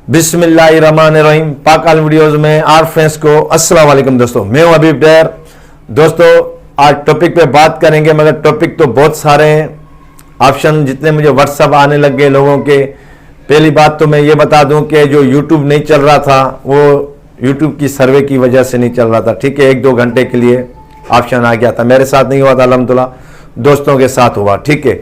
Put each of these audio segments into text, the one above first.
बिस्मिल्लाहिर्रहमानिर्रहीम। पाक वीडियोस में आर फ्रेंड्स को अस्सलाम वालेकुम दोस्तों, मैं हूं हबीब डैर। दोस्तों आज टॉपिक पे बात करेंगे, मगर टॉपिक तो बहुत सारे हैं। ऑप्शन जितने मुझे व्हाट्सअप आने लग गए लोगों के। पहली बात तो मैं ये बता दूं कि जो यूट्यूब नहीं चल रहा था वो यूट्यूब की सर्वे की वजह से नहीं चल रहा था। ठीक है, 1-2 घंटे के लिए ऑप्शन आ गया था, मेरे साथ नहीं हुआ था, अल्हम्दुलिल्लाह दोस्तों के साथ हुआ। ठीक है,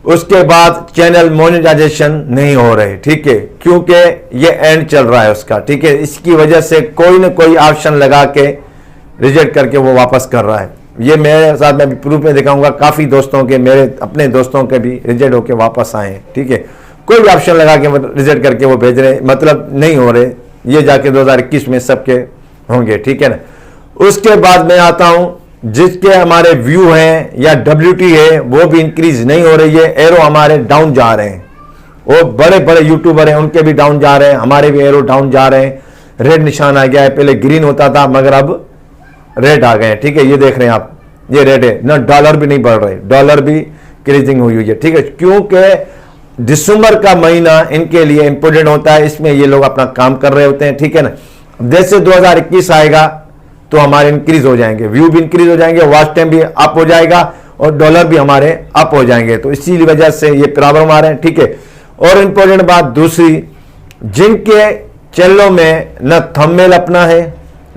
उसके बाद चैनल मोनेटाइजेशन नहीं हो रहे। ठीक है, क्योंकि ये एंड चल रहा है उसका। ठीक है, इसकी वजह से कोई ना कोई ऑप्शन लगा के रिजेक्ट करके वो वापस कर रहा है। ये मेरे साथ मैं प्रूफ में दिखाऊंगा, काफ़ी दोस्तों के, मेरे अपने दोस्तों के भी रिजेक्ट होके वापस आए हैं। ठीक है, कोई भी ऑप्शन लगा के रिजेक्ट करके वो भेज रहे, मतलब नहीं हो रहे। ये जाके 2021 में सबके होंगे। ठीक है ना। उसके बाद मैं आता हूँ जिसके हमारे व्यू हैं या WT है वो भी इंक्रीज नहीं हो रही है, एरो हमारे डाउन जा रहे हैं। वो बड़े बड़े यूट्यूबर हैं उनके भी डाउन जा रहे हैं, हमारे भी एरो डाउन जा रहे हैं। रेड निशान आ गया है, पहले ग्रीन होता था मगर अब रेड आ गए हैं। ठीक है, ये देख रहे हैं आप, ये रेड है ना। डॉलर भी नहीं बढ़ रहे, डॉलर भी क्रीजिंग हुई है। ठीक है, क्योंकि दिसंबर का महीना इनके लिए इंपोर्टेंट होता है, इसमें ये लोग अपना काम कर रहे होते हैं। ठीक है ना। जैसे 2021 आएगा तो हमारे इंक्रीज हो जाएंगे, व्यू भी इंक्रीज हो जाएंगे, वॉच टाइम भी अप हो जाएगा और डॉलर भी हमारे अप हो जाएंगे। तो इसी वजह से ये प्रॉब्लम आ रहे हैं। ठीक है, और इंपॉर्टेंट बात दूसरी, जिनके चैनलों में न थंबनेल अपना है,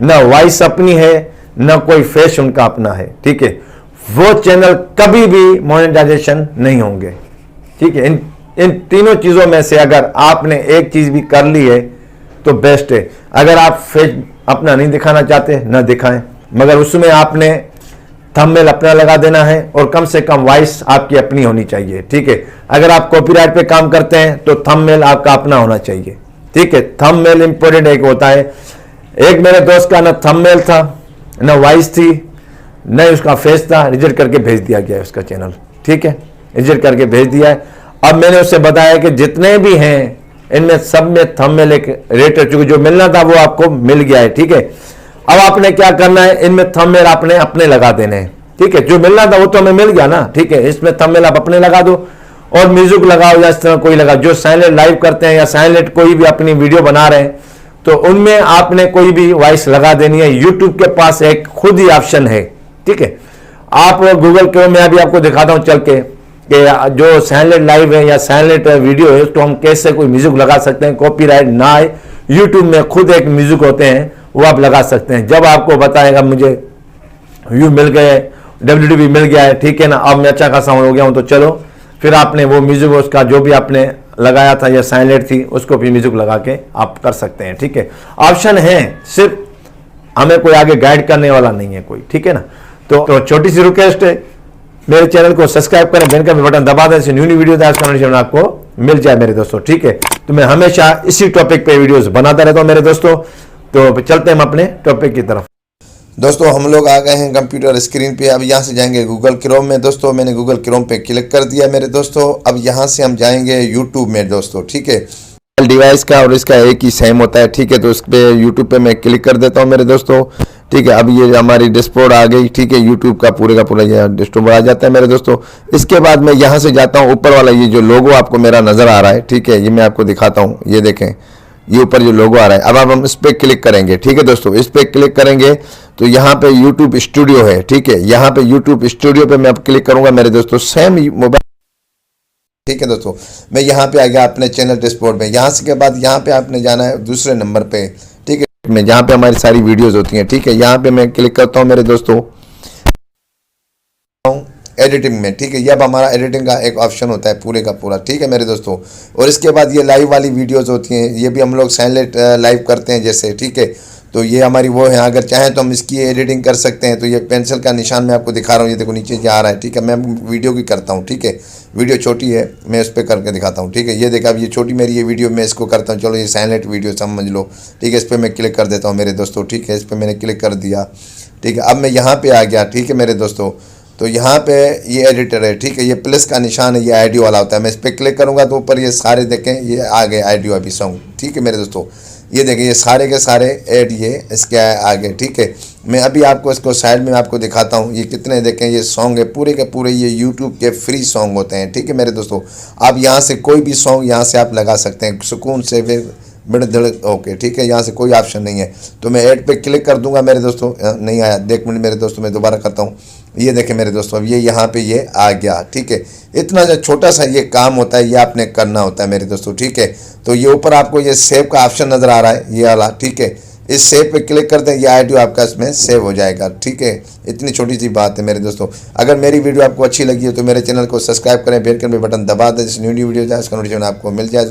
न वॉइस अपनी है, न कोई फेस उनका अपना है। ठीक है, वो चैनल कभी भी मोनेटाइजेशन नहीं होंगे। ठीक है, इन तीनों चीजों में से अगर आपने एक चीज भी कर ली है तो बेस्ट है। अगर आप फेस अपना नहीं दिखाना चाहते न दिखाएं, मगर उसमें आपने थंबनेल अपना लगा देना है और कम से कम वॉइस आपकी अपनी होनी चाहिए। ठीक है, अगर आप कॉपीराइट पे काम करते हैं तो थंबनेल आपका अपना होना चाहिए। ठीक है, थंबनेल इंपॉर्टेंट एक होता है। एक मेरे दोस्त का न थंबनेल था, न वॉइस थी, न उसका फेस था, रिजेक्ट करके भेज दिया गया है उसका चैनल। ठीक है, रिजेक्ट करके भेज दिया है। अब मैंने उससे बताया कि जितने भी हैं इनमें सब में थंबनेल एक रेट है, चूंकि जो मिलना था वो आपको मिल गया है। ठीक है, अब आपने क्या करना है, इनमें थंबनेल आपने अपने लगा देने हैं। ठीक है, जो मिलना था वो तो हमें मिल गया ना। ठीक है, इसमें थंबनेल आप अपने लगा दो और म्यूजिक लगाओ या इस तरह कोई लगा। जो साइलेंट लाइव करते हैं या साइलेंट कोई भी अपनी वीडियो बना रहे हैं तो उनमें आपने कोई भी वॉइस लगा देनी है। यूट्यूब के पास एक खुद ही ऑप्शन है। ठीक है, आप गूगल क्रोम में अभी आपको दिखाता हूं चल के कि जो साइलेंट लाइव है या साइलेंट वीडियो है तो हम कैसे कोई म्यूजिक लगा सकते हैं, कॉपीराइट ना आए। यूट्यूब में खुद एक म्यूजिक होते हैं वो आप लगा सकते हैं। जब आपको बताएगा मुझे व्यू मिल गए, WT भी मिल गया है, ठीक है ना, अब मैं अच्छा खासा हो गया हूं, तो चलो फिर आपने वो म्यूजिक उसका जो भी आपने लगाया था या साइलेंट थी उसको भी म्यूजिक लगा के आप कर सकते हैं। ठीक है, ऑप्शन है, सिर्फ हमें कोई आगे गाइड करने वाला नहीं है कोई। ठीक है ना। तो छोटी सी रिक्वेस्ट है, मेरे चैनल को सब्सक्राइब करें, बेल का बटन दबा दें, ऐसे न्यू वीडियो नोटिफिकेशन आपको मिल जाए मेरे दोस्तों। ठीक है, तो मैं हमेशा इसी टॉपिक पे वीडियोस बनाता रहता हूं मेरे दोस्तों। तो चलते हैं हम अपने टॉपिक की तरफ। दोस्तों हम लोग आ गए हैं कंप्यूटर स्क्रीन पे। अब यहाँ से जाएंगे गूगल क्रोम में। दोस्तों मैंने गूगल क्रोम पे क्लिक कर दिया मेरे दोस्तों। अब यहाँ से हम जाएंगे यूट्यूब में दोस्तों। ठीक है, डिवाइस का और इसका एक ही सेम होता है। ठीक है, तो इस पे यूट्यूब पे मैं क्लिक कर देता हूँ मेरे दोस्तों। ठीक है, अब ये हमारी डैशबोर्ड आ गई। ठीक है, यूट्यूब का पूरे ये डैशबोर्ड आ जाता है मेरे दोस्तों। इसके बाद मैं यहाँ से जाता हूँ, ऊपर वाला ये जो लोगो आपको मेरा नजर आ रहा है, ठीक है, ये मैं आपको दिखाता हूँ। ये देखें, ये ऊपर जो लोगो आ रहा है, अब हम इस पे क्लिक करेंगे। ठीक है दोस्तों, इस पे क्लिक करेंगे तो यहाँ पे यूट्यूब स्टूडियो है। ठीक है, यहाँ पे यूट्यूब स्टूडियो पे मैं अब क्लिक करूंगा मेरे दोस्तों, सेम मोबाइल। ठीक है दोस्तों, मैं यहाँ पे आ गया अपने चैनल डैशबोर्ड में। यहाँ से के बाद यहाँ पे आपने जाना है दूसरे नंबर पे। ठीक है, में जहाँ पे हमारी सारी वीडियोस होती हैं। ठीक है, यहाँ पे मैं क्लिक करता हूँ मेरे दोस्तों, एडिटिंग में। ठीक है, ये अब हमारा एडिटिंग का एक ऑप्शन होता है पूरे का पूरा। ठीक है मेरे दोस्तों, और इसके बाद ये लाइव वाली वीडियोस होती हैं, ये भी हम लोग साइलेंट लाइव करते हैं जैसे। ठीक है, तो ये हमारी वो है, अगर चाहें तो हम इसकी एडिटिंग कर सकते हैं। तो ये पेंसिल का निशान मैं आपको दिखा रहा हूँ, ये देखो नीचे आ रहा है। ठीक है, मैं वीडियो की करता हूँ। ठीक है, वीडियो छोटी है, मैं इस पर करके दिखाता हूँ। ठीक है, ये देखा, अब ये छोटी मेरी ये वीडियो मैं इसको करता हूँ। चलो ये साइलेंट वीडियो समझ लो। ठीक है, इस पर मैं क्लिक कर देता हूँ मेरे दोस्तों। ठीक है, इस पर मैंने क्लिक कर दिया। ठीक है, अब मैं यहाँ पे आ गया। ठीक है मेरे दोस्तों, तो यहाँ पे ये एडिटर है। ठीक है, ये प्लस का निशान है, ये ऑडियो वाला होता है। मैं इस पर क्लिक करूँगा तो ऊपर ये सारे देखें, ये आ गए ऑडियो अभी सॉन्ग। ठीक है मेरे दोस्तों, ये देखिए ये सारे के सारे ऐड ये इसके आगे। ठीक है, मैं अभी आपको इसको साइड में आपको दिखाता हूँ। ये कितने देखें, ये सॉन्ग है पूरे के पूरे, ये यूट्यूब के फ्री सॉन्ग होते हैं। ठीक है मेरे दोस्तों, आप यहाँ से कोई भी सॉन्ग यहाँ से आप लगा सकते हैं सुकून से, फिर बिड़ धड़ ओके, ठीक है। यहाँ से कोई ऑप्शन नहीं है, तो मैं ऐड पे क्लिक कर दूंगा मेरे दोस्तों। नहीं आया, देख मिनट मेरे दोस्तों, मैं दोबारा करता हूँ। ये देखें मेरे दोस्तों, अब ये यहाँ पे ये आ गया, ठीक है। इतना जो छोटा सा ये काम होता है, ये आपने करना होता है मेरे दोस्तों, ठीक है। तो ये ऊपर आपको ये सेव का ऑप्शन नज़र आ रहा है, ये वाला, ठीक है। इस सेव पे क्लिक कर दें, ये ऑडियो आपका इसमें सेव हो जाएगा, ठीक है। इतनी छोटी सी बात है मेरे दोस्तों। अगर मेरी वीडियो आपको अच्छी लगी हो तो मेरे चैनल को सब्सक्राइब करें, बेल के बटन दबा दें, जिस न्यू वीडियो जाए उसका नोटिफिकेशन आपको मिल जाए।